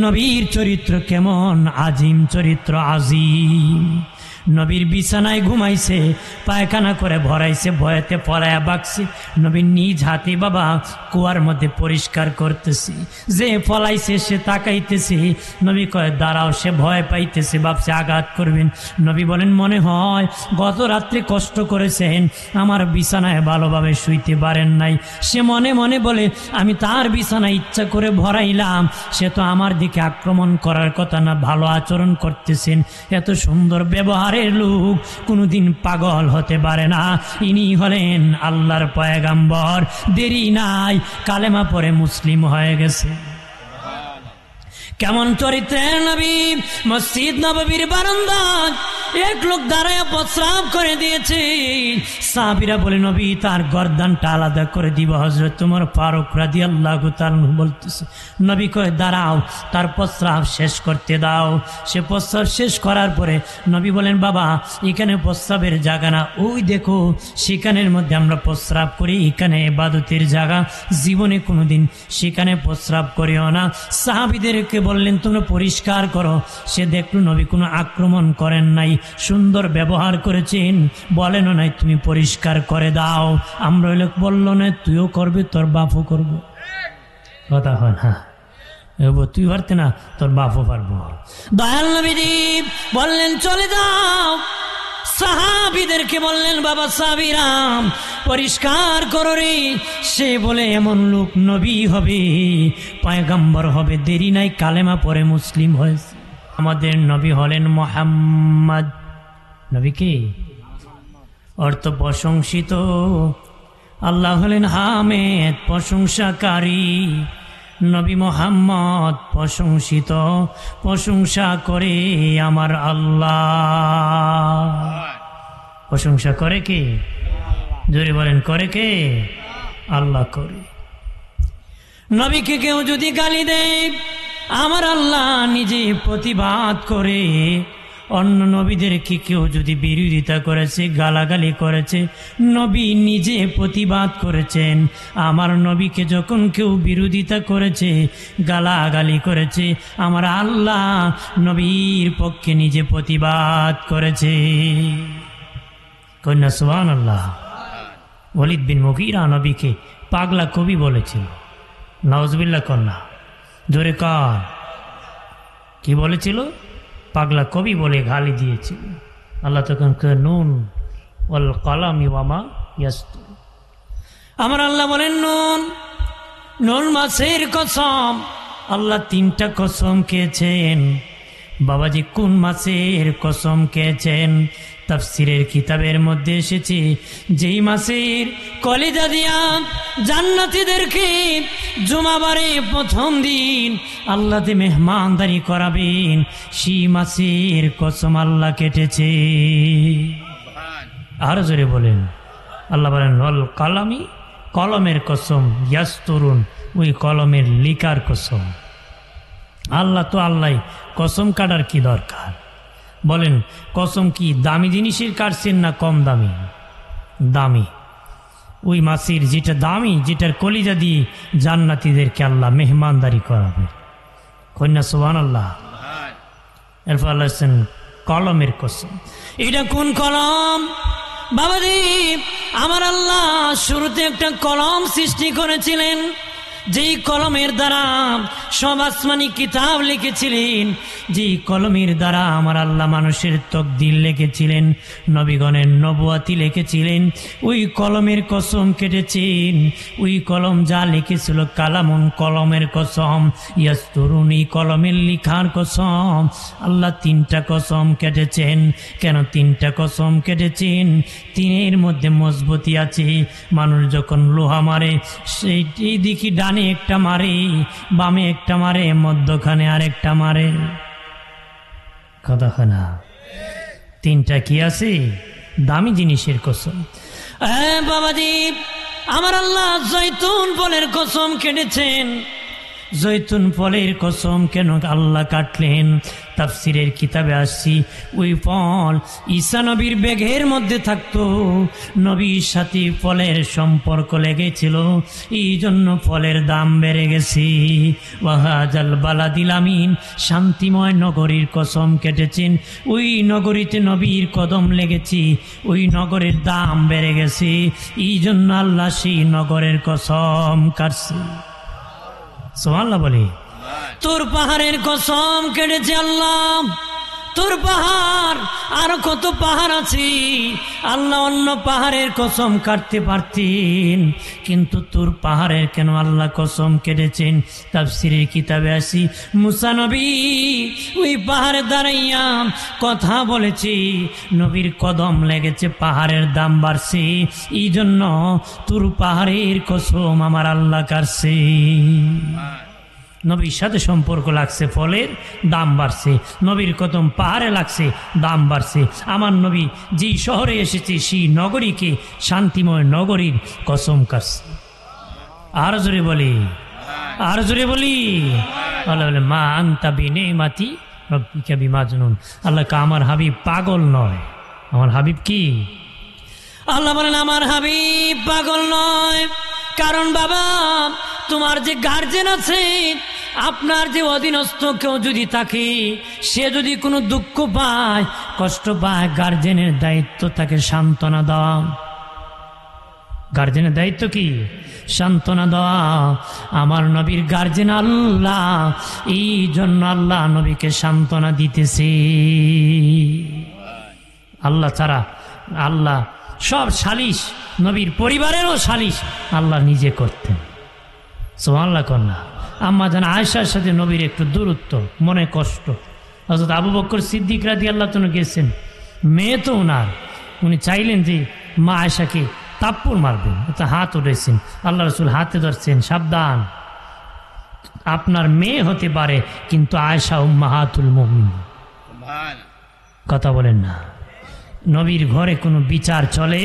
নবীর চরিত্র কেমন, আজিম চরিত্র, আজিম। নবীর বিছানায় ঘুমাইছে, পায়খানা করে ভরাইছে, ভয়েতে পলায়া বাকছে। নবীর নিজ হাতে বাবা কুয়ার মধ্যে পরিষ্কার করতেছি, যে ফলাইছে সে তাকাইতেছে। নবী কয় দাঁড়াও, সে ভয় পাইতেছে, ভাবছে আঘাত করবেন। নবী বলেন মনে হয় গত রাত্রে কষ্ট করেছেন, আমার বিছানায় ভালোভাবে শুইতে পারেন নাই। সে মনে মনে বলে আমি তার বিছানায় ইচ্ছা করে ভরাইলাম, সে তো আমার দিকে আক্রমণ করার কথা না, ভালো আচরণ করতেছেন। এত সুন্দর ব্যবহারের লোক কোনোদিন পাগল হতে পারে না। ইনি হলেন আল্লাহর পয়গাম্বর। দেরি নাই, কালেমা পড়ে মুসলিম হয়ে গেছে। কেমন চরিত্রের নবী! মসজিদ নববীর বারান্দায় এক লোক দাঁড়ায় প্রস্রাব করে দিয়েছে। সাহাবীরা বলে নবী তার গর্দানটা আলাদা করে দিব। হযরত ওমর ফারুক রাদিয়াল্লাহু তাআলা বলতেছে, নবী কয় দাঁড়াও, তার প্রস্রাব শেষ করতে দাও। সে প্রস্রাব শেষ করার পরে নবী বলেন বাবা এখানে প্রস্রাবের জায়গা না, ওই দেখো সেখানের মধ্যে আমরা প্রস্রাব করি, এখানে ইবাদতের জায়গা, জীবনে কোনোদিন সেখানে প্রস্রাব করিও না। সাহাবীদেরকে বললেন তোমরা পরিষ্কার করো। সে দেখলো নবী কোনো আক্রমণ করেন নাই, সুন্দর ব্যবহার করেছেন, বলেনও নাই তুমি পরিষ্কার করে দাও। আমরা লোক বলল না তুইও করবে, তোর বাপও করবো, কথা হয় না, তুই পারতে না, তোর বাপও পারবো। দয়াল নবীজি বললেন চলে যাও। সাহাবীদেরকে বললেন বাবা সাহাবীরাম পরিষ্কার করো রে। সে বলে এমন লোক নবী হবে, পয়গম্বর হবে, দেরি নাই, কালেমা পড়ে মুসলিম হয়েছে। আমাদের নবী হলেন মুহাম্মদ। নবী কে? অর্থ প্রশংসিত। আল্লাহ হলেন হামেদ, প্রশংসাকারী। নবী মুহাম্মদ প্রশংসিত, প্রশংসা করে আমার আল্লাহ। প্রশংসা করে কে? জোরে বলেন করে কে? আল্লাহ করে। নবীকে কেউ যদি গালি দেয় আমার আল্লাহ নিজে প্রতিবাদ করে। অন্য নবীদেরকে কেউ যদি বিরোধিতা করেছে, গালাগালি করেছে, নবী নিজে প্রতিবাদ করেছেন। আমার নবীকে যখন কেউ বিরোধিতা করেছে, গালাগালি করেছে, আমার আল্লাহ নবীর পক্ষে নিজে প্রতিবাদ করেছে। কন্যা সুবহানাল্লাহ। ওয়ালিদ বিন মুগীরা নবীকে পাগলা কবি বলেছিল। নাউজুবিল্লাহ কন্যা, জোরে কান, কি বলেছিল? পাগলা কবি বলে গালি দিয়েছিল। আল্লাহ তখন নুন ওয়াল কলামি ওয়া মা ইয়াসতুর। আমার আল্লাহ বলেন নুন, নুন মাছের কসম। আল্লাহ তিনটা কসম খেয়েছেন। বাবাজি কোন মাছের কসম খেয়েছেন? তাফসিরের কিতাবের মধ্যে এসেছে যেই মাছের কলিজা দিয়া জান্নাতীদেরকে জুমাবারে প্রথম দিন আল্লাহতে মেহমানদারি করাবেন, সেই মাছের কসম আল্লাহ কেটেছে। আরো জোরে বলেন। আল্লাহ বলেন ওয়াল কালামি, কলমের কসম, ইয়াসতুরুন, ওই কলমের লিকার কসম। আল্লাহ তো আল্লাহ, কসম কাটার কি দরকার? বলেন কসম কি দামি জিনিসের কাটছেন না কম দামি? দামি। ওই মাছের যেটা দামি, যেটার কলিজা দিয়ে জান্নাতীদেরকে আল্লাহ মেহমানদারি করাবে। কন্যা সুবহানাল্লাহ। এরপর আল্লাহ কলমের কসম। এটা কোন কলম? বাবাজি আমার আল্লাহ শুরুতে একটা কলম সৃষ্টি করেছিলেন, যেই কলমের দ্বারা সব আসমানি কিতাব লিখেছিলেন, যেই কলমের দ্বারা আমার আল্লাহ মানুষের তকদির লিখেছিলেন, নবীগণের নবুয়াতি লিখেছিলেন, ওই কলমের কসম কেটেছেন। ওই কলম যা লিখেছিল কালামুন, কলমের কসম, ইয়াসতুরুন, এই কলমের লিখার কসম। আল্লাহ তিনটা কসম কেটেছেন। কেন তিনটা কসম কেটেছেন? তিনের মধ্যে মজবুতি আছে। মানুষ যখন লোহা মারে সেইটি দেখি ডানে একটা মারে, বামে একটা মারে, মধ্যখানে আরেকটা মারে, কথা হয় না? তিনটা কি আছে? দামি জিনিসের কসম। বাবাজি আমার আল্লাহ জৈতুন ফলের কসম কেটেছেন। জৈতুন ফলের কসম কেন আল্লাহ কাটলেন? তাফসিরের কিতাবে আসছি, ওই ফল ঈসা নবীর ব্যাগের মধ্যে থাকতো, নবীর সাথে ফলের সম্পর্ক লেগেছিল, এই জন্য ফলের দাম বেড়ে গেছে। ওয়াহাজাল বালাদিল আমিন, শান্তিময় নগরীর কসম কেটেছেন, ওই নগরীতে নবীর কদম লেগেছে, ওই নগরের দাম বেড়ে গেছে, এই জন্য আল্লাহ সেই নগরের কসম কাটছে। সুবহানাল্লাহ বলি। তোর পাহাড়ের কসম কেটেছে আল্লাহ, তোর পাহাড়, আর কত পাহাড় আছে, আল্লাহ অন্য পাহাড়ের কসম কাটতে পারতেন, কিন্তু তোর পাহাড়ের কেন আল্লাহ কসম কেটেছেন? তাফসীরের কিতাবে আসি, মুসা নবী ওই পাহাড়ে দাঁড়াইয়া কথা বলেছে, নবীর কদম লেগেছে, পাহাড়ের দাম বাড়ছে, এই জন্য তোর পাহাড়ের কসম আমার আল্লাহ কাটছে। নবীর সাথে সম্পর্ক লাগছে, ফলের দাম বাড়ছে, নবীর কদম পাহাড়ে লাগছে, দাম বাড়ছে। আমার নবী যেই শহরে এসেছে সেই নগরীকে শান্তিময় নগরীর কসম কাটছে। আর জোরে বলি, আর জোরে বলি। আল্লাহ বলে, মা আনতা বিনেমাতি রব্বিকা বিমাজনুন। আল্লাহ কা আমার হাবিব পাগল নয়। আমার হাবিব কি? আল্লাহ বলেন আমার হাবিব পাগল নয়। কারণ বাবা, তোমার যে গার্জেন আছে, আপনার যে অধীনস্থ কেউ যদি থাকে, সে যদি কোনো দুঃখ পায়, কষ্ট পায়, গার্জেনের দায়িত্ব তাকে সান্ত্বনা দেওয়া। গার্জেনের দায়িত্ব কি? সান্ত্বনা দেওয়া। আমার নবীর গার্জেন আল্লাহ, এই জন্য আল্লাহ নবীকে সান্ত্বনা দিতেছে। আল্লাহ ছাড়া, আল্লাহ সব সালিশ, নবীর পরিবারেরও সালিশ আল্লাহ নিজে করতেন। সুবহানাল্লাহ কন্যা। আম্মা জান আয়েশার সাথে নবীর একটু দূরত্ব, মনে কষ্ট। হযরত আবু বকর সিদ্দিক রাদিয়াল্লাহু তাআলা গেছেন, মেয়ে তো ওনার, উনি চাইলেন যে মা আয়েশাকে তাপ্পড় মারবেন, তো হাত উঠেছেন, আল্লাহ রাসূল হাতে ধরছেন, সাবধান, আপনার মেয়ে হতে পারে কিন্তু আয়েশা উম্মাহাতুল মুমিনিন। কথা বলেন না। নবীর ঘরে কোনো বিচার চলে?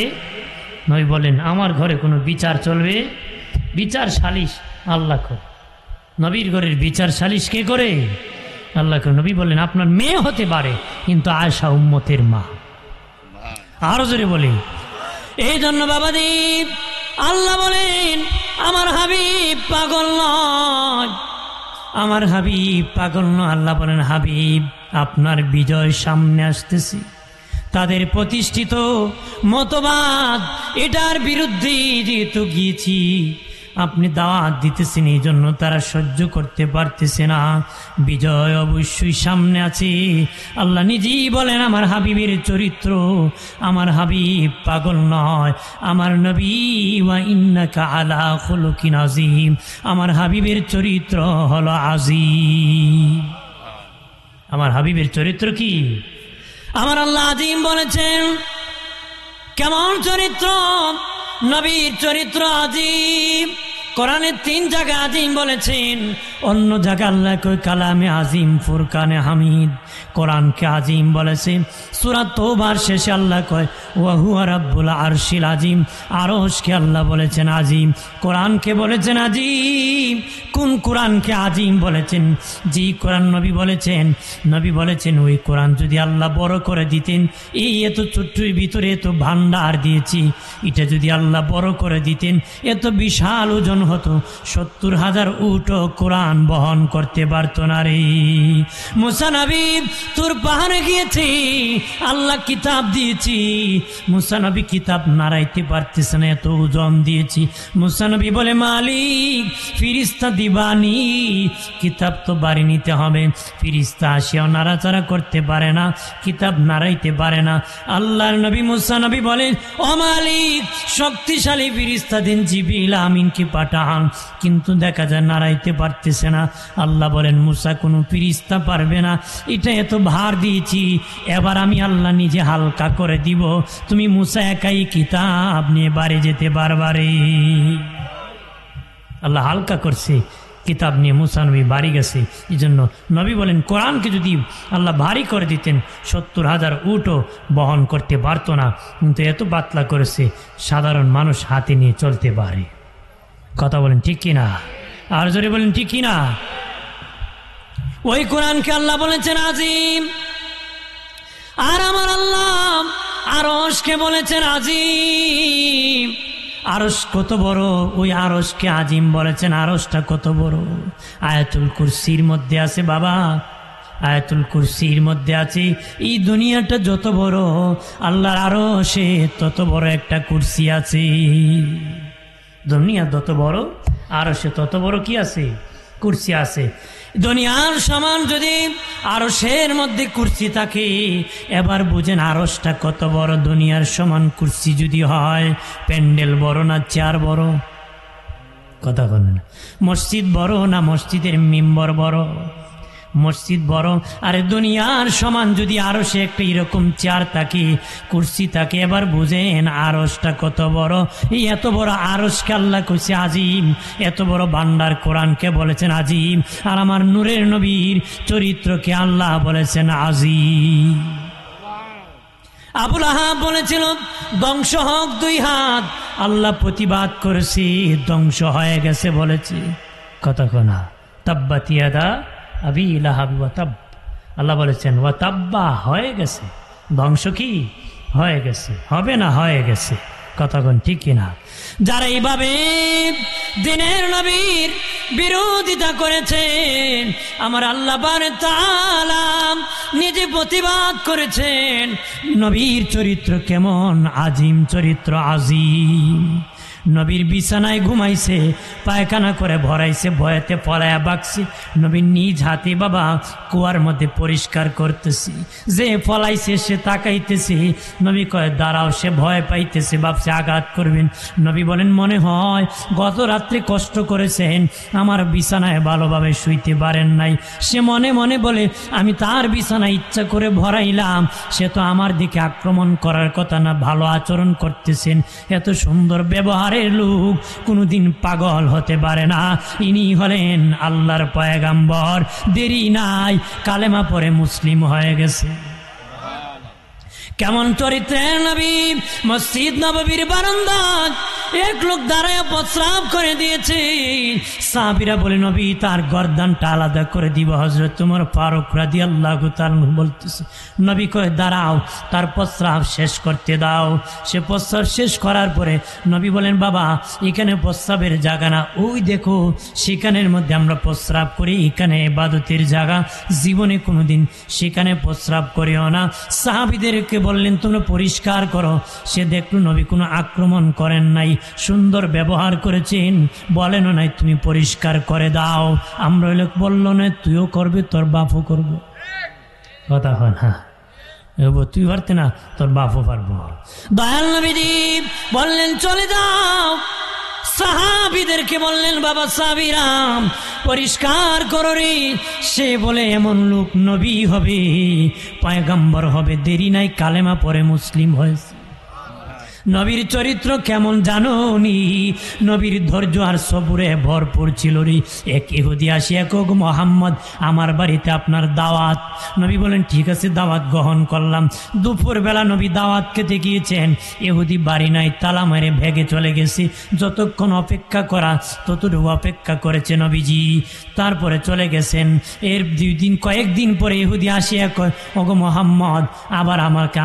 নবী বলেন আমার ঘরে কোনো বিচার চলবে? বিচার সালিশ আল্লাহ করে। নবীর ঘরের বিচার সালিশ কে করে? আল্লাহ করে। নবী বলেন আপনার মেয়ে হতে পারে কিন্তু আয়েশা উম্মতের মা। আরো জোরে বলি। এই জন্য বাবাজি আল্লাহ বলেন আমার হাবিব পাগল নয়, আমার হাবিব পাগল নয়। আল্লাহ বলেন হাবিব আপনার বিজয় সামনে আসতেছে, তাদের প্রতিষ্ঠিত মতবাদ এটার বিরুদ্ধে যেহেতু গিয়েছি, আপনি দাওয়াত দিতেছেন, এই জন্য তারা সহ্য করতে পারতেছে না, বিজয় অবশ্যই সামনে আছে। আল্লাহ নিজেই বলেন আমার হাবিবের চরিত্র, আমার হাবিব পাগল নয়, আমার নবী ওয়া ইন্নাকা আলা খুলুকিন আযীম, আমার হাবিবের চরিত্র হলো আযীম। আমার হাবিবের চরিত্র কি? আমার আল্লাহ আযীম বলেছেন। কেমন চরিত্র? নবীর চরিত্র আযীম। কোরআনে 3 জায়গায় আযীম বলেছেন, অন্য জায়গায় আল্লাহ কই কালামে আযীম, ফুরকানে হামিদ। কোরআনকে আযীম বলেছেন সূরা তওবার শেষে আল্লাহ কয় ওয়া হুয়া রাব্বুল আরশিল আযীম। আরশকে আল্লাহ বলেছেন আযীম, কোরআনকে বলেছেন আযীম। কোন কোরআনকে আযীম বলেছেন? যে কোরআন নবী বলেছেন, নবী বলেছেন ওই কোরআন যদি আল্লাহ বড় করে দিতেন, এই এত ছোট্টর ভিতরে এত ভান্ডার দিয়েছি, এটা যদি আল্লাহ বড় করে দিতেন, এত বিশাল ওজন হতো, 70,000 উট কোরআন বহন করতে পারত না রে। মুসা নবী তোর পাহাড়ে গিয়েছি, আল্লাহ কিতাব দিয়েছি, মুসা নবী কিতাব নাড়াইতে পারতেছে না, এত ওজন দিয়েছি। মুসা নবী বলে মালিক ফিরিস্তা দিবানি, কিতাব তো বাড়ি নিতে হবে, ফিরিস্তা আসিয়াও নাড়াচাড়া করতে পারে না, কিতাব নাড়াইতে পারে না। আল্লাহর নবী মুসা নবী বলেন ও মালিক শক্তিশালী ফিরিস্তা দিন, জিবরিল আমিনকে পাঠান, কিন্তু দেখা যায় নাড়াইতে পারতেছে না। আল্লাহ বলেন মুসা কোনো ফিরিস্তা পারবে না, এটা এত ভার দিয়েছি, এবার আমি আল্লাহ নিজে হালকা করে দিব, তুমি মুসা একাই কিতাব নিয়ে বাড়ি যেতে পারবারে। আল্লাহ হালকা করছে, কিতাব নিয়ে মুসা নবী বাড়ি গেছে। এই জন্য নবী বলেন কোরআনকে যদি আল্লাহ ভারী করে দিতেন 70,000 উটও বহন করতে পারতো না, কিন্তু এত পাতলা করেছে সাধারণ মানুষ হাতে নিয়ে চলতে পারে। কথা বলেন ঠিক কিনা? আর জোরে বলেন ঠিক কিনা? ওই কোরআনকে আল্লাহ বলেছেন আজিম, আর আমার আল্লাহ আরশকে বলেছেন আজিম। আরশ কত বড়, ওই আরশকে আজিম বলেছেন। আরশটা কত বড়? আয়াতুল কুরসির মধ্যে আছে বাবা, আয়াতুল কুরসির মধ্যে আছে এই দুনিয়াটা যত বড়, আল্লাহর আরশে তত বড় একটা কুরসি আছে। দুনিয়া যত বড়, আরশে তত বড় কি আছে? কুরসি আছে। দুনিয়ার সমান যদি আরশের মধ্যে কুরসি থাকে, এবার বুঝেন আরশটা কত বড়। দুনিয়ার সমান কুরসি যদি হয়, প্যান্ডেল বড় না চেয়ার বড়? কথা বলেন না। মসজিদ বড় না মসজিদের মিম্বর বড়? মসজিদ বড়। আরে দুনিয়ার সমান যদি আরশে একটা এরকম চেয়ার থাকে, কুরসি থাকে, এবার বুঝেন আরশটা কত বড়। এই এত বড় আরশকে আল্লাহ কইছে আজিম, এত বড় ভান্ডার কোরআনকে বলেছেন আজিম, আর আমার নূরের নবীর চরিত্রকে আল্লাহ বলেছেন আজিম। আবুল আহাব বলেছিল ধ্বংস হোক 2 হাত, আল্লাহ প্রতিবাদ করেছে ধ্বংস হয়ে গেছে বলেছে। কথা কোনা তাব্বাত ইয়াদা আবি লাহাব ওয়া তাব, আল্লাহ বলেছেন ওয়া তাব্বা, হয়ে গেছে। ধ্বংস কি হয়ে গেছে? হবে না, হয়ে গেছে। কথাগণ ঠিক কিনা? যারা এইভাবে দিনের নবীর বিরোধিতা করেছেন, আমার আল্লাহ পাক তাআলা নিজে প্রতিবাদ করেছেন নবীর চরিত্র কেমন, আজিম চরিত্র, আজিম। নবীর বিছানায় ঘুমাইছে, পায়খানা করে ভরাইছে, ভয়েতে পলায়া বাকছে, নবীর নিজ হাতে বাবা কুয়ার মধ্যে পরিষ্কার করতেছি। যে পলাইছে সে তাকাইতেছে, নবী কয় দাঁড়াও, সে ভয় পাইতেছে, ভাবছে আঘাত করবেন। নবী বলেন মনে হয় গত রাত্রে কষ্ট করেছেন, আমার বিছানায় ভালোভাবে শুইতে পারেন নাই। সে মনে মনে বলে আমি তার বিছানায় ইচ্ছা করে ভরাইলাম, সে তো আমার দিকে আক্রমণ করার কথা না, ভালো আচরণ করতেছেন, এত সুন্দর ব্যবহার লোক কোনদিন পাগল হতে পারে না। ইনি হলেন আল্লাহর পয়গাম্বর, দেরি নাই, কালেমা পড়ে মুসলিম হয়ে গেছে। কেমন চরিত্রের নবী! মসজিদ নববীর বারান্দায় এক লোক দাঁড়ায় প্রস্রাব করে দিয়েছে। সাহাবীরা বলে নবী তার গর্দানটা আলাদা করে দিব। হযরত ওমর ফারুক রাদিয়াল্লাহু তাআলা বলতেছে, নবী কয় দাঁড়াও, তার প্রস্রাব শেষ করতে দাও। সে প্রস্রাব শেষ করার পরে নবী বলেন বাবা এখানে প্রস্রাবের জায়গা না, ওই দেখো সেখানের মধ্যে আমরা প্রস্রাব করি, এখানে ইবাদতের জায়গা, জীবনে কোনোদিন সেখানে প্রস্রাব করিও না। সাহাবীদেরকে বললেন তোমরা পরিষ্কার করো। সে দেখলো নবী কোনো আক্রমণ করেন নাই, সুন্দর ব্যবহার করেছেন, বলেনও নাই তুমি পরিষ্কার করে দাও। আমরা লোক বললো না তুইও করবে, তোর বাপও করবে। কথা হয় না, তুই পারতে না, তোর বাপও পারবো। দয়াল নবীজি বললেন চলে যাও। সাহাবীদেরকে বললেন বাবা সাহাবীরাম পরিষ্কার করো রে। সে বলে এমন লোক নবী হবে, পয়গম্বর হবে, দেরি নাই, কালেমা পড়ে মুসলিম হয়েছে। নবীর চরিত্র কেমন জানো নি? নবীর ধৈর্য আর সবুরে ভরপুর ছিল রে। এক ইহুদি আসি এক মোহাম্মদ আমার বাড়িতে আপনার দাওয়াত। নবী বলেন ঠিক আছে, দাওয়াত গ্রহণ করলাম। দুপুরবেলা নবী দাওয়াত খেতে গিয়েছেন, ইহুদি বাড়ি নাই, তালা মেরে ভেগে চলে গেছে। যতক্ষণ অপেক্ষা করা ততটুকু অপেক্ষা করেছে নবীজি, তারপরে চলে গেছেন। এর কয়েকদিন পরে ইহুদি আসি এক মোহাম্মদ আবার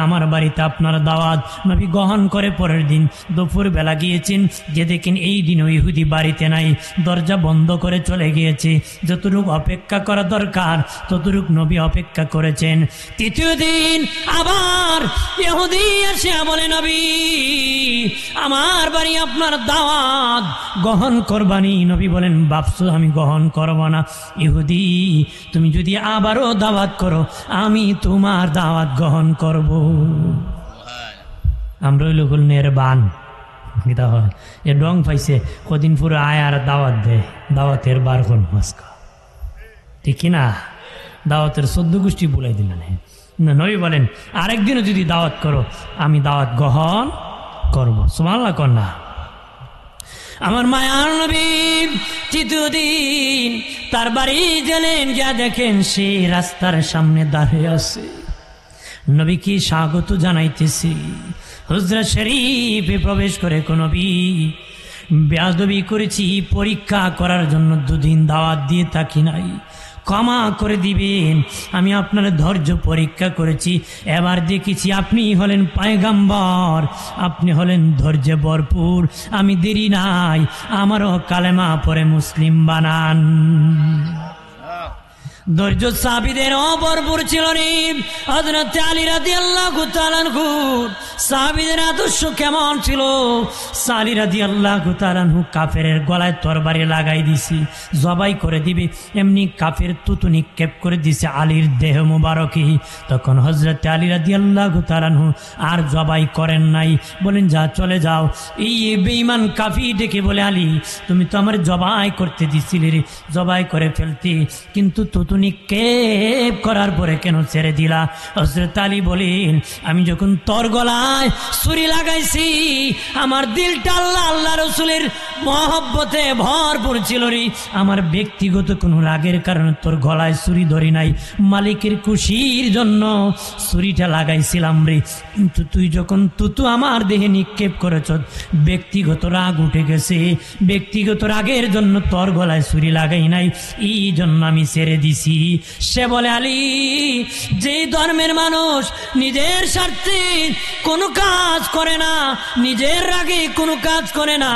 আমার বাড়িতে আপনার দাওয়াত। নবী গ্রহণ করে পরের দিন দুপুর বেলা গিয়েছেন, যে দেখেন এই দিনও ইহুদি বাড়িতে নাই, দরজা বন্ধ করে চলে গিয়েছে। যতটুকু অপেক্ষা করা দরকার ততটুকু নবী অপেক্ষা করেছেন। তৃতীয় দিন আবার ইহুদি এসে বলে নবী আমার বাড়ি আপনার দাওয়াত গ্রহণ করবানি। নবী বলেন ভাবছো আমি গ্রহণ করব না? ইহুদি তুমি যদি আবারও দাওয়াত করো আমি তোমার দাওয়াত গ্রহণ করব। আমরা ওই লোক নির্বাণ গীতা হয় এ ডং পাইছে কদিন পুরো আয় আর দাওয়াত দেয়, দাওয়াতের বার কোন মাস্কা ঠিক কিনা? দাওয়াতের 14 গোষ্ঠী বলাই দিলেন না। নবী বলেন আরেকদিনও যদি দাওয়াত করো আমি দাওয়াত গ্রহণ করব। সুবহানাল্লাহ কন্যা। আমার মায়ার নবী তৃতীয় দিন তার বাড়ি গেলেন, যা দেখেন সে রাস্তার সামনে দাঁড়িয়ে আছে, নবীকে স্বাগত জানাইতেছি। হুজরা শরীফে প্রবেশ করে নবী বেয়াদবি করেছি, পরীক্ষা করার জন্য 2 দিন দাওয়াত দিয়ে থাকি নাই, ক্ষমা করে দিবেন। আমি আপনার ধৈর্য পরীক্ষা করেছি, এবার দেখেছি আপনি হলেন পয়গম্বর, আপনি হলেন ধৈর্যে ভরপুর। আমি দেরি নাই, আমারও কালেমা পড়ে মুসলিম বানান। ধৈর্য সাহাবীদের ভরপুর ছিল রে। হযরত আলী রাদিয়াল্লাহু তাআলা আনহু সাহাবীদের আদর্শ কেমন ছিল? আলী রাদিয়াল্লাহু তাআলা আনহু কাফেরের গলায় তরবারি লাগাই দিছি, জবাই করে দিবে, এমনি কাফের তুতু নিক্ষেপ করে দিছে আলীর দেহ মুবারকে। তখন হযরত আলী রাদিয়াল্লাহু তাআলা আনহু আর জবাই করেন নাই, বলেন যা চলে যাও। এই বেঈমান কাফি ডেকে বলে, আলী তুমি তো আমার জবাই করতে দিছিলে রে, জবাই করে ফেলতে, কিন্তু তুতু নিক্ষেপ করার পরে কেন ছেড়ে দিলা? হযরত আলী বলেন, আমি যখন তোর গলায় ছুরি লাগাইছি আমার দিলটা আল্লাহ আল্লাহ রাসূলের মহব্বতে ভরপুর ছিল রে। আমার ব্যক্তিগত কোনো রাগের কারণে তোর গলায় ছুরি ধরি নাই, মালিকের খুশির জন্য ছুরিটা লাগাইছিলাম রে। কিন্তু তুই যখন তুতু আমার দেহে নিক্ষেপ করেছ, ব্যক্তিগত রাগ উঠে গেছে, ব্যক্তিগত রাগের জন্য তোর গলায় ছুরি লাগাই নাই, এই জন্য আমি ছেড়ে দিছি। সে বলে, আলী যে ধর্মের মানুষ নিজের স্বার্থে কোনো কাজ করে না, নিজের রাগে কোনো কাজ করে না,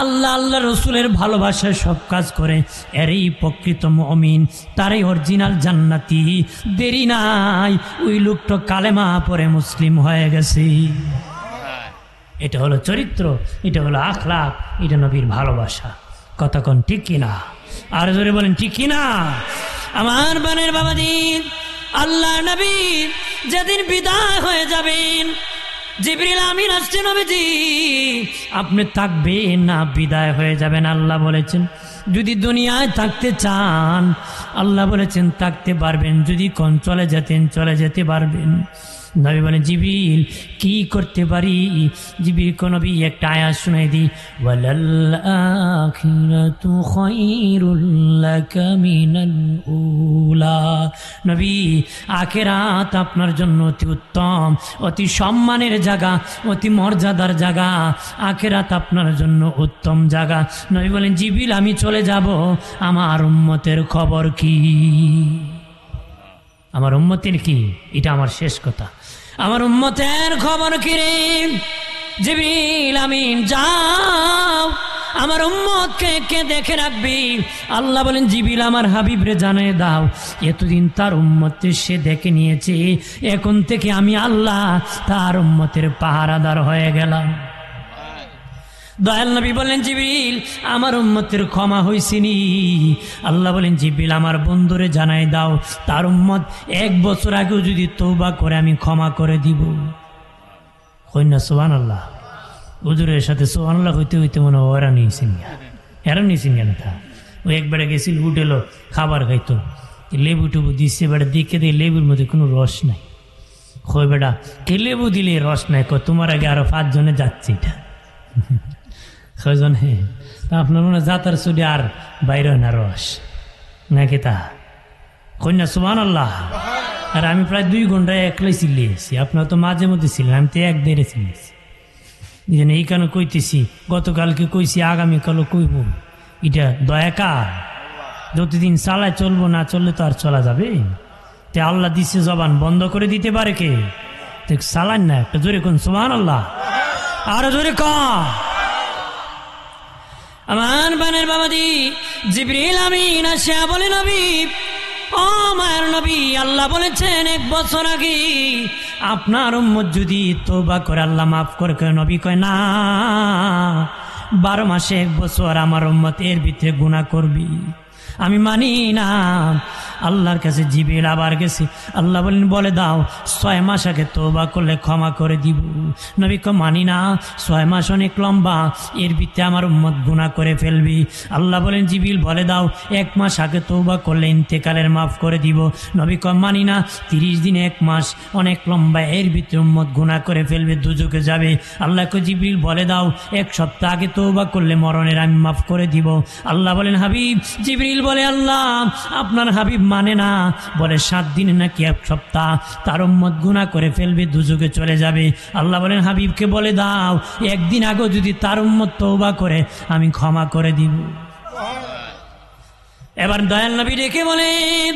আল্লাহ আল্লাহ রসুলের ভালোবাসায় সব কাজ করে, এরই প্রকৃত মুমিন, তারই অরিজিনাল জান্নাতি। দেরি নাই, ওই লোকটা কালেমা পড়ে মুসলিম হয়ে গেছে। এটা হলো চরিত্র, এটা হলো আখলাক, এটা নবীর ভালোবাসা। কথা কোন ঠিক কিনা? আর জোরে বলেন ঠিক কিনা? আমার বানের বাবাজি, আল্লাহ নবী যেদিন বিদায় হয়ে যাবেন, জিবরিল আমিন আসছে, নবীজি আপনি থাকবেন না, বিদায় হয়ে যাবেন। আল্লাহ বলেছেন যদি দুনিয়ায় থাকতে চান, আল্লাহ বলেছেন থাকতে পারবেন, যদি কোন চলে যেতেন চলে যেতে পারবেন। নবী বলেন, জিবরিল কি করতে পারি? জিবরিল কোন নবী একটা আয়াত শুনাই দি, ওয়ালাল আখিরাতু খায়রুল লাকা মিনাল উলা। নবী আখিরাত আপনার জন্য অতি উত্তম, অতি সম্মানের জায়গা, অতি মর্যাদার জায়গা, আখিরাত আপনার জন্য উত্তম জায়গা। নবী বলেন, জিবরিল আমি চলে যাব, আমার উম্মতের খবর কি? আমার উম্মতের কি? এটা আমার শেষ কথা। আমার উম্মতের খবর কি রে? জিবরিল আমিন যাও, আমার উম্মতকে কে দেখে রাখবি? আল্লাহ বলেন, জিবরিল আমার হাবিবরে জানিয়ে দাও, এতদিন তার উম্মতকে সে দেখে নিয়েছে, এখন থেকে আমি আল্লাহ তার উম্মতের পাহারাদার হয়ে গেলাম। দয়াল নবী বললেন, জিবরিল আমার উম্মতের ক্ষমা হইছিনি। আল্লাহ বলেন, জিবরিল আমার বন্ধুরে জানাই দাও, তার উম্মত 1 বছর আগেও যদি তওবা করে আমি ক্ষমা করে দিব। কইনা সুবহানাল্লাহ। হুজুরের সাথে সুবহানাল্লাহ হইতে হইতে মনে ওরা নিয়েছেন, এরা নিয়েছেন কেন? তা ও একবারে গেছিল হোটেলও খাবার খাইতো, লেবু টুবু দিচ্ছে, বেটা দেখে দিয়ে লেবুর মধ্যে কোনো রস নাই। কই বেটা কে লেবু দিলে রস নাই? তোমার আগে আরো 5 জনে যাচ্ছে, এটা কয়জন? হ্যাঁ, তা আপনার মনে যাতার চুলি আর বাইরে না রস নাকি? তা কন্যা সুবহানাল্লাহ। আর আমি প্রায় 2 ঘন্টায় একলাই চিল্লিয়েছি, আপনার তো মাঝে মধ্যে ছিলেন, আমি তো 1-1.5 চিল্লিয়েছি। এই কেন কইতেছি, গতকালকে কইছি, আগামীকালও কইব। এটা দয়াকার, যতদিন চালায় চলবো, না চললে তো আর চলা যাবে। তে আল্লাহ দিচ্ছে জবান, বন্ধ করে দিতে পারে কে? চালান না, একটা জোরে কোন সুবহানাল্লাহ, আরো জোরে ক। আমার বানের বাবাজি, জিবরিল আমিন আসে বলে, নবী ও মায়ের নবী, আল্লাহ বলেছেন 1 বছর আগে আপনার উম্মত যদি তওবা করে আল্লাহ মাফ করে। নবী কয় না, 12 মাসে 1 বছর আমার উম্মত এর ভিতরে গুনাহ করবি, আমি মানি না। আল্লাহর কাছে জিবরিল আবার গেছে, আল্লাহ বলেন বলে দাও 6 মাস আগে তওবা করলে ক্ষমা করে দিব। নবী কয় মানি না, 6 মাস অনেক লম্বা, এর ভিতরে আমার উম্মত গুনাহ করে ফেলবি। আল্লাহ বলেন জিবরিল বলে দাও 1 মাস আগে তওবা করলে ইন্তেকালের মাফ করে দিব। নবী কয় মানি না, 30 দিন 1 মাস অনেক লম্বা, এর ভিতরে উম্মত গুনাহ করে ফেলবে, দুজকে যাবে। আল্লাহ কয় জিবরিল বলে দাও 1 সপ্তাহ আগে তওবা করলে মরণের আমি মাফ করে দিব। আল্লাহ বলেন হাবিব, জিবরিল বলে আল্লাহ আপনার হাবিব মানে না, বলে 7 দিন নাকি 1 সপ্তাহ তার উম্মত গুনাহ করে ফেলবে, দুজকে চলে যাবে। আল্লাহ বলেন হাবিবকে বলে দাও, একদিন আগে যদি তার উম্মত তওবা করে আমি ক্ষমা করে দিব। এবার দয়াল নবী ডেকে বলেন,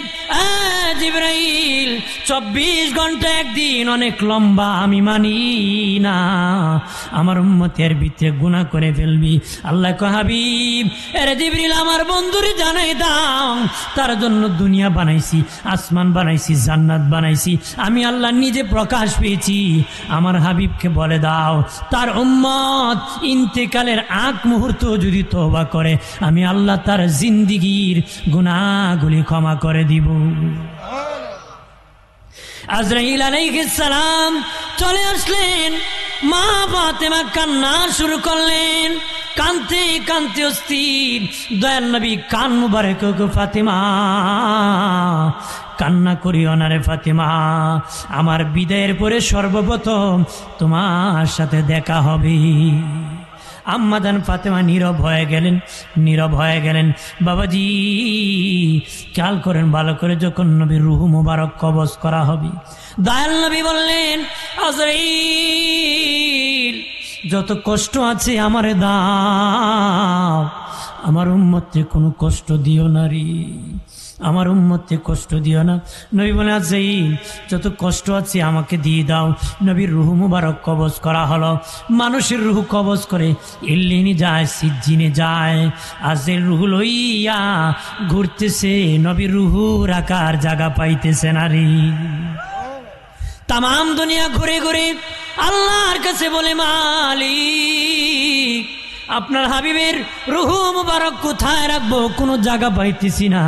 জিবরাইল 24 ঘন্টা একদিন অনেক লম্বা, আমি মানি না, আমার উম্মতের ভিতরে গুনাহ করে ফেলবি। আল্লাহ কয় হাবিব, আরে জিবরিল আমার বন্ধুরে জানাই দাও, তার জন্য দুনিয়া বানাইছি, আসমান বানাইছি, জান্নাত বানাইছি, আমি আল্লাহ নিজে প্রকাশ পেয়েছি। আমার হাবিবকে বলে দাও তার উম্মত ইন্তেকালের আগ মুহূর্ত যদি তওবা করে আমি আল্লাহ তার জিন্দেগীর গুনাহগুলি ক্ষমা করে দিব। আজরাইল আলাইহিস সালাম চলে আসলেন, মা ফাতেমা কান্না শুরু করলেন, কানতে কানতে অস্থির। দয়াল নবী কান মুবারক, ফাতেমা কান্না করিও না রে ফাতেমা, আমার বিদায়ের পরে সর্বপ্রথম তোমার সাথে দেখা হবে। আম্মাজান ফাতেমা নীরব হয়ে গেলেন। বাবাজি খেয়াল করেন ভালো করে, যখন নবীর রূহ মুবারক কবজ করা হবে, দয়াল নবী বললেন, আজরাইল যত কষ্ট আছে আমারে দাও, আমার উম্মতকে কোনো কষ্ট দিও না রে, আমার উম্মতকে কষ্ট দিও না। নবী বলে, আজরাইল যত কষ্ট আছে আমাকে দিয়ে দাও। নবীর রূহ মুবারক কবজ করা হলো। মানুষের রূহ কবজ করে ইল্লিনে যায়, সিজ্জিনে যায়, আজরাইল রূহ লইয়া ঘুরতেছে, নবীর রূহ রাখার জায়গা পাইতেছে না রে। তাম দুনিয়া ঘুরে ঘুরে আল্লাহর কাছে বলে, মালিক আপনার হাবিবের রূহ মুবারক কোথায় রাখবো, কোনো জায়গা পাইতেছি না।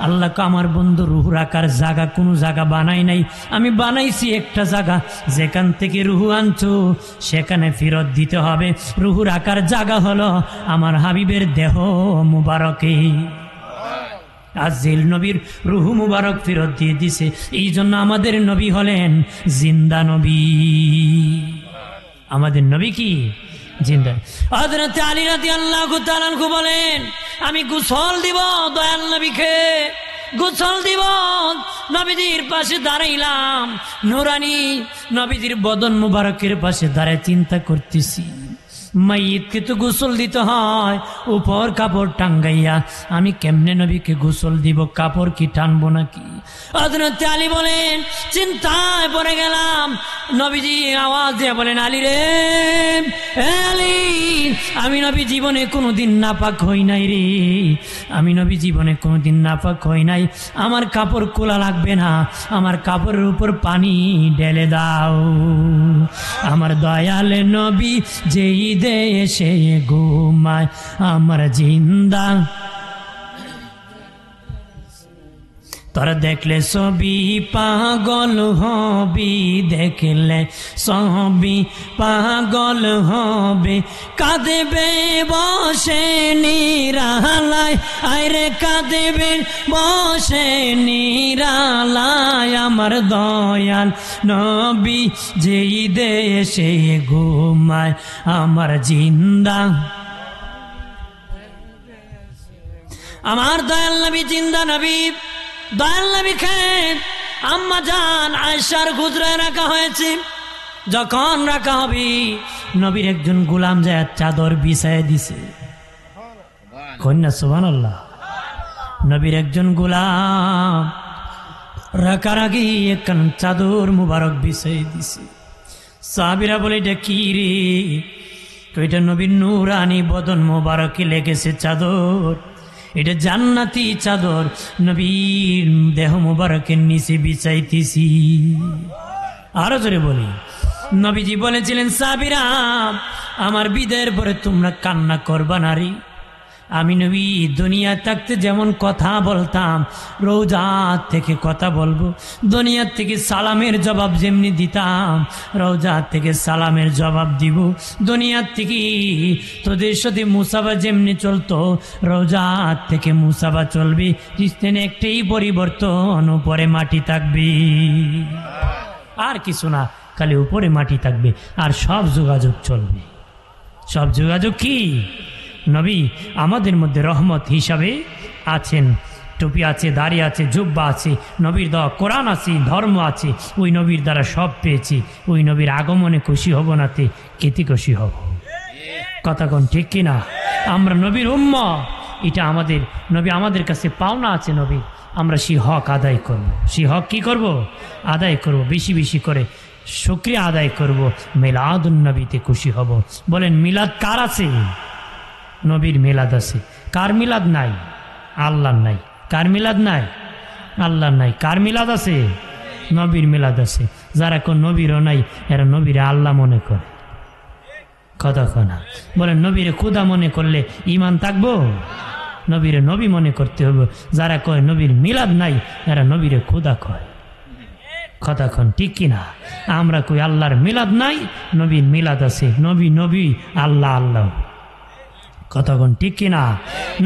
আল্লাহ আমার বন্ধু রূহ রাখার জায়গা কোনো জায়গা বানাই নাই, আমি বানাইছি একটা জায়গা, যেখান থেকে রূহ আনছো সেখানে ফেরত দিতে হবে। রূহ রাখার জায়গা হলো আমার হাবিবের দেহ মুবারকে। আজরাইল নবীর রূহ মুবারক ফেরত দিয়ে দিছে। এই জন্য আমাদের নবী হলেন জিন্দা নবী। আমাদের নবী কি জিন্দা। হযরত আলী রাদিয়াল্লাহু তাআলা আনহু বলেন, আমি গোসল দিব দয়াল নবীকে, গোসল দিব, নবীজির পাশে দাঁড়াইলাম, নূরানি নবীজির বদন মুবারকের পাশে দাঁড়ায় চিন্তা করতেছি, মাইয়িতকে তো গোসল দিতে হয় উপর কাপড় টাঙ্গাইয়া, আমি কেমনে নবীকে গোসল দিব, কাপড় কি টানবো নাকি? হযরত আলী বলেন, চিন্তায় পড়ে গেলাম। নবীজি আওয়াজ দিয়ে বলেন, আলী রে, আলী, আমি নবী জীবনে কোনোদিন নাপাক হই নাই রে, আমি নবী জীবনে কোনোদিন নাপাক হই নাই, আমার কাপড় খোলা লাগবে না, আমার কাপড়ের উপর পানি ঢেলে দাও। আমার দয়াল নবী যেই দেশে ঘুমায় আমার জিন্দা, তোর দেখলে ছবি পাগল হবি, দেখলে ছবি পাগল হবে, কাঁদবে বসে নিরালায়, আইরে কাঁদবে বসে নিরালায়, আমার দয়াল নবী যেই দেশে ঘুমায় আমার জিন্দা, আমার দয়াল নবী জিন্দা নবী। দয়াল নবীকে আম্মা জান আয়েশার হুজরায় রাখা হয়েছে। যখন রাখা হবে, নবীর একজন গোলাম যায় চাদর বিছায় দিছে, কন্যা সুবহানাল্লাহ। নবীর একজন গোলাম রাখার আগে একখান চাদর মুবারক বিছাই দিছে। সাহাবীরা বলে, এটা কি রে? এটা নবীর নূরানি বদন মুবারকে লেগেছে চাদর, এটা জান্নাতি চাদর নবীর দেহ মুবারকের নিচে বিছাইতেছি। আরো জোরে বলি, নবীজি বলেছিলেন, সাহাবীরা আমার বিদায়ের পরে তোমরা কান্না করবা না রে। আমি নবী দুনিয়া থাকতে যেমন কথা বলতাম, রওজা থেকে কথা বলবো, দুনিয়া থেকে সালামের জবাব যেমনি দিতাম, রওজা থেকে সালামের জবাব দিব, দুনিয়া থেকে তোদের সাথে মুসাফা যেমনি চলতো, রওজা থেকে মুসাফা চলবে। রিস্তেনে একটাই পরিবর্তন, উপরে মাটি থাকবে, আর কিছু না, খালি উপরে মাটি থাকবে, আর সব যোগাযোগ চলবে। সব যোগাযোগ কি? নবী আমাদের মধ্যে রহমত হিসাবে আছেন, টুপি আছে, দাড়ি আছে, জুব্বা আছে, নবীর দেওয়া কোরআন আছে, ধর্ম আছে, ওই নবীর দ্বারা সব পেয়েছি। ওই নবীর আগমনে খুশি হব নাতে কেতে খুশি হব? কথা কোন ঠিক কিনা? আমরা নবীর উম্মত, এটা আমাদের নবী আমাদের কাছে পাওনা আছে। নবী আমরা সেই হক আদায় করব। সেই হক কি করব? আদায় করব, বেশি বেশি করে শুকরিয়া আদায় করব, মিলাদুন নবীতে খুশি হব। বলেন মিলাদ কার আছে? নবীর মিলাদ আছে। কার মিলাদ নাই? আল্লাহর নাই। কার মিলাদ নাই? আল্লাহর নাই। কার মিলাদ আছে? নবীর মিলাদ আছে। যারা কোন নবীরও নাই এরা নবীরে আল্লাহ মনে করে। কথা না বলেন নবীরে খুদা মনে করলে ঈমান থাকবো? নবীরে নবী মনে করতে হবে। যারা কয় নবীর মিলাদ নাই এরা নবীরে খুদা কয়। কথা ঠিক কিনা? আমরা কই আল্লাহর মিলাদ নাই, নবীর মিলাদ আছে। নবী নবী, আল্লাহ আল্লাহ। কথা ঠিক কিনা?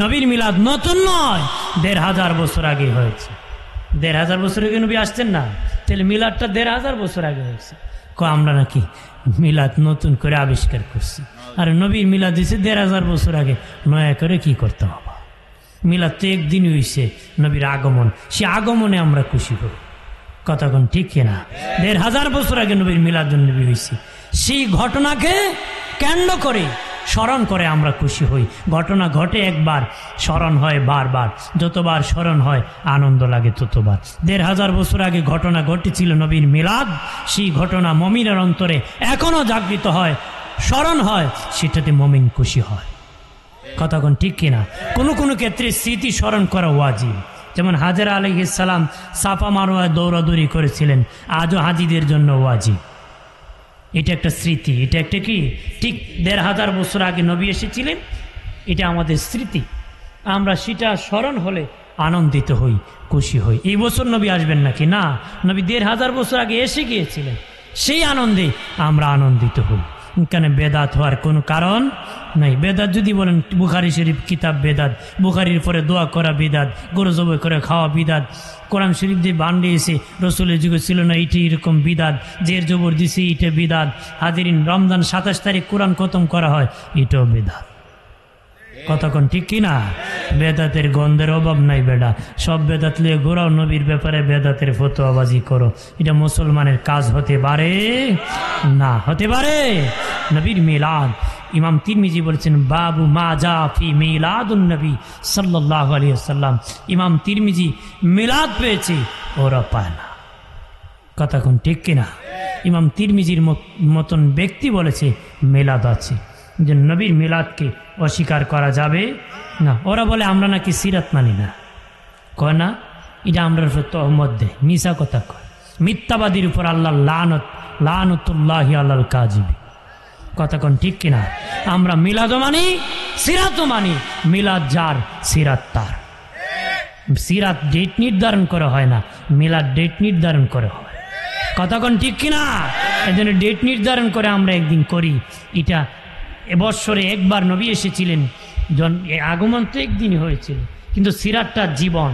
নবীর মিলাদ নতুন নয়, ১৫০০ বছর আগে হয়েছে। ১৫০০ বছর আগে নবী আসছেন না, তাহলে মিলাদটা ১৫০০ বছর আগে হয়েছে। আমরা নাকি মিলাদ নতুন করে আবিষ্কার করছি? আর নবীর মিলাদ দিয়েছে ১৫০০ বছর আগে, নয়া করে কি করতে হবে? মিলাদ তো একদিনই হয়েছে, নবীর আগমন। সে আগমনে আমরা খুশি হই। কথা ঠিক কিনা? ১৫০০ বছর আগে নবীর মিলাদ নবী হয়েছে। সেই ঘটনাকে কেন্দ্র করে স্মরণ করে আমরা খুশি হই। ঘটনা ঘটে একবার, স্মরণ হয় বারবার। যতবার স্মরণ হয় আনন্দ লাগে ততবার। ১৫০০ বছর আগে ঘটনা ঘটেছিল নবীর মিলাদ, সেই ঘটনা মমিনের অন্তরে এখনো জাগৃত হয়, স্মরণ হয়, সেটাতে মমিন খুশি হয়। কথা ঠিক কিনা? কোনো কোনো ক্ষেত্রে স্মৃতি স্মরণ করা ওয়াজিব। যেমন হাজেরা আলাইহিস সালাম সাফা মারোয়ায় দৌড়াদৌড়ি করেছিলেন, আজও হাজিদের জন্য ওয়াজিব। এটা একটা স্মৃতি। এটা একটা কি? ঠিক ১৫০০ বছর আগে নবী এসেছিলেন, এটা আমাদের স্মৃতি। আমরা সেটা স্মরণ হলে আনন্দিত হই, খুশি হই। এই বছর নবী আসবেন নাকি? না, নবী ১৫০০ বছর আগে এসে গিয়েছিলেন। সেই আনন্দে আমরা আনন্দিত হই। কেন বেদাত হওয়ার কোনো কারণ নাই। বেদাত যদি বলেন বুখারী শরীফ কিতাব বেদাত, বুখারীর পরে দোয়া করা বিদাত, গরু জবাই করে খাওয়া বিদাত, কোরআন শরীফ দিয়ে বান্ডে এসে রসুলের যুগে ছিল না, এইটি এরকম বিদাত, জের জবর দিছে এটা বিদাত, হাজিরিন রমজান ২৭ তারিখ কোরআন খতম করা হয়, এটাও বিদাত। কতক্ষণ ঠিক কিনা? বেদাতের গন্ধের অভাব নাই বেডা। সব বেদাত লিয়ে ঘোরাও, নবীর ব্যাপারে বেদাতের ফতোয়াবাজি করো। এটা মুসলমানের কাজ হতে পারে না, হতে পারে। নবীর মিলাদ, ইমাম তিরমিজি বলেছেন বাবু মা জা ফি মিলাদুন নবী সাল্লাল্লাহু আলাইহি ওয়াসাল্লাম। ইমাম তিরমিজি মিলাদ পেয়েছে, ওরা পায় না। কতক্ষণ ঠিক কিনা? ইমাম তিরমিজির মতন ব্যক্তি বলেছে মিলাদ আছে, যে নবীর মিলাদকে অস্বীকার করা যাবে না। ওরা বলে আমরা নাকি সিরাত মানি না। কয় না, এটা আমরা তহমত দেয়, মিশা কথা কয়। মিথ্যাবাদীর উপর আল্লাহ লানত, লানতুল্লাহি আলাল কাযিবি। কতক্ষণ ঠিক কিনা? আমরা মিলাদও মানি, সিরাতও মানি। মিলাদ যার, সিরাত তার। সিরাত ডেট নির্ধারণ করা হয় না, মিলাদ ডেট নির্ধারণ করা হয়। কতক্ষণ ঠিক কিনা? এই জন্য ডেট নির্ধারণ করে আমরা একদিন করি। এটা এবছরে একবার নবী এসেছিলেন, আগমন তো একদিনই হয়েছিল, কিন্তু সিরাতটা জীবন।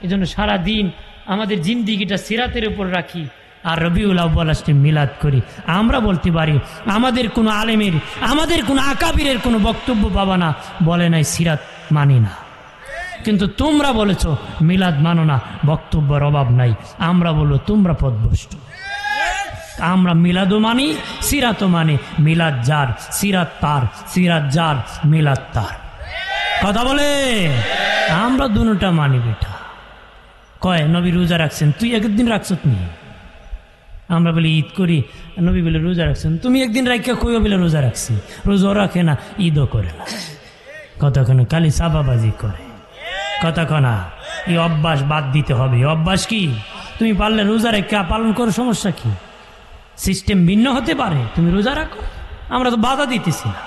এজন্য সারাদিন আমাদের জিন্দিগিটা সিরাতের উপর রাখি, আর রবিউল আউয়াল আসলে মিলাদ করি। আমরা বলতে পারি আমাদের কোনো আলেমের, আমাদের কোনো আকাবিরের কোনো বক্তব্য পাবা না বলে নাই সিরাত মানি না। কিন্তু তোমরা বলেছ মিলাদ মানো না, বক্তব্যের অভাব নাই। আমরা বলবো তোমরা পথভ্রষ্ট। আমরা মিলাদও মানি, সিরাতও মানি। মিলাদ যার, সিরাত তার, সিরাত যার, মিলাদ তার। কথা বলে আমরা দুটোটা মানি বেটা। কয় নবী রোজা রাখছেন, তুই একদিন রাখছত নি? আমরা বলি ঈদ করি, নবী বলে রোজা রাখছেন, তুমি একদিন রাখিয়া কইও বলে রোজা রাখছি। রোজাও রাখে না, ঈদও করে না। কতক্ষণ খালি চাপাবাজি করে। কতক্ষণ এই অভ্যাস বাদ দিতে হবে। অভ্যাস কি? তুমি পারলে রোজা রেখে পালন করো, সমস্যা কি? সিস্টেম ভিন্ন হতে পারে, তুমি রোজা রাখো, আমরা তো বাধা দিতেছি না।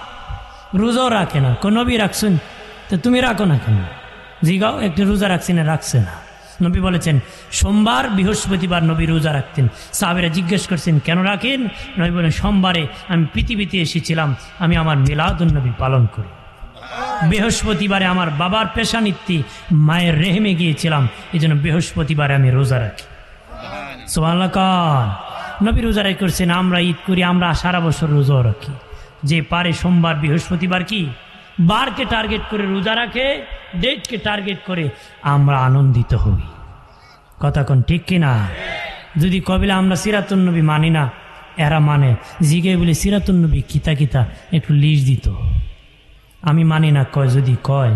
রোজাও রাখে না, কোন নবী রাখছেন তো তুমি রাখো না কেন? জিগাও একটা রোজা রাখছি না, রাখছে না। নবী বলেছেন সোমবার বৃহস্পতিবার নবী রোজা রাখতেন। সাহাবীরা জিজ্ঞেস করছেন কেন রাখেন? নবী বলেন সোমবারে আমি পৃথিবীতে এসেছিলাম, আমি আমার মিলাদুন নবী পালন করি। বৃহস্পতিবারে আমার বাবার পেশানিত্যি মায়ের রেহেমে গিয়েছিলাম, এই জন্য বৃহস্পতিবারে আমি রোজা রাখি। সুবহানাল্লাহ। নবী রোজা করছেন, আমরা ঈদ করি, আমরা সারা বছর রোজাও রাখি। যে পারে সোমবার বৃহস্পতিবার কি বারকে টার্গেট করে রোজা রাখে, ডেটকে টার্গেট করে আমরা আনন্দিত হই। কথা কোন ঠিক কিনা? যদি কবিলা আমরা সিরাতুন নবী মানি না, এরা মানে জিগে বলে সিরাতুন নবী কিতা কিতা একটু লিস্ট দিত। আমি মানি না কয়, যদি কয়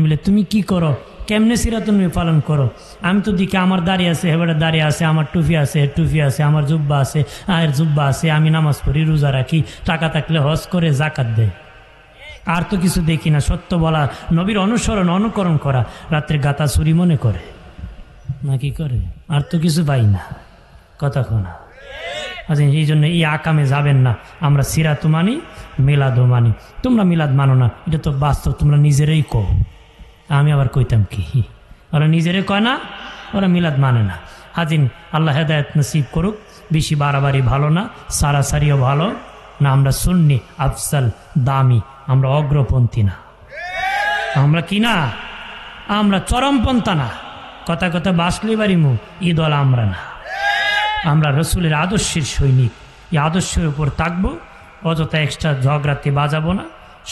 বলে তুমি কি করো, কেমনে সিরাতুন নবী পালন করো? আমি তো দিকে আমার দাঁড়িয়ে আছে, হেবারে দাঁড়িয়ে আছে, আমার টুপি আছে, টুপি আছে, আমার জুব্বা আছে, আয়ের জুব্বা আছে, আমি নামাজ পড়ি, রোজা রাখি, টাকা থাকলে হজ করে জাকাত দেয়, আর তো কিছু দেখি না। সত্য বলা, নবীর অনুসরণ অনুকরণ করা, রাত্রে গাতা চুরি মনে করে না, কি করে? আর তো কিছু পাই না। কথা কোনা? আচ্ছা, এই জন্য এই আকামে যাবেন না। আমরা সিরাত মানি, মিলাদও মানি। তোমরা মিলাদ মানো না, এটা তো বাস্তব, তোমরা নিজেরাই কো। আমি আবার কইতাম কি, ওরা নিজেরাই কয় না, ওরা মিলাদ মানে না। হাজিন, আল্লাহ হেদায়েত নসিব করুক। বেশি বাড়াবাড়ি ভালো না, সারাসারিও ভালো না। আমরা সুন্নি, আফসাল, দামি, আমরা অগ্রপন্থী না। আমরা কি না? আমরা চরমপন্থা না। কথা কথা বাসলি বাড়ি মু ই দল আমরা না। আমরা রসুলের আদর্শের সৈনিক। এই আদর্শের উপর থাকবো, অযথা এক্সট্রা ঝগড়াতে বাজাবো না।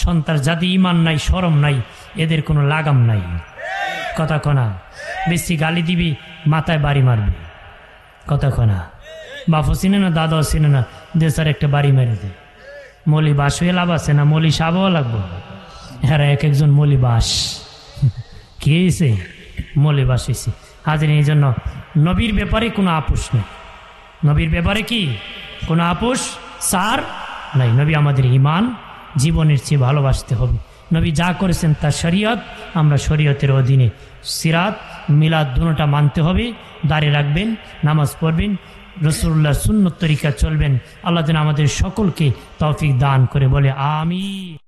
সন্তান জাতি ইমান নাই, শরম নাই, এদের কোনো লাগাম নাই। কথা কনা, বেশি গালি দিবি মাথায় বাড়ি মারবে। কথা কনা, বাপও চিনে না, দাদাও চিনে না, দেশার একটা বাড়ি মেরে দে। মলি বাস হয়ে লাভ আছে না, মলি সাবও লাগবো। হ্যাঁ, এক একজন মলি বাস কি হয়েছে, মলি বাস হয়েছে। হাজির, এই জন্য নবীর ব্যাপারে কোনো আপোষ নেই। নবীর ব্যাপারে কি কোনো আপোষ সার নাই। নবী আমাদের ঈমান, জীবনের চেয়ে ভালোবাসতে হবে। নবী যা করেছেন তার শরীয়ত, আমরা শরীয়তের অধীনে সিরাত মিলাদ দুটোটা মানতে হবে। দাঁড়িয়ে রাখবেন, নামাজ পড়বেন, রসুল্লাহর সুন্নত তরিকা চলবেন। আল্লাহ যেন আমাদের সকলকে তৌফিক দান করে, বলে আমিন।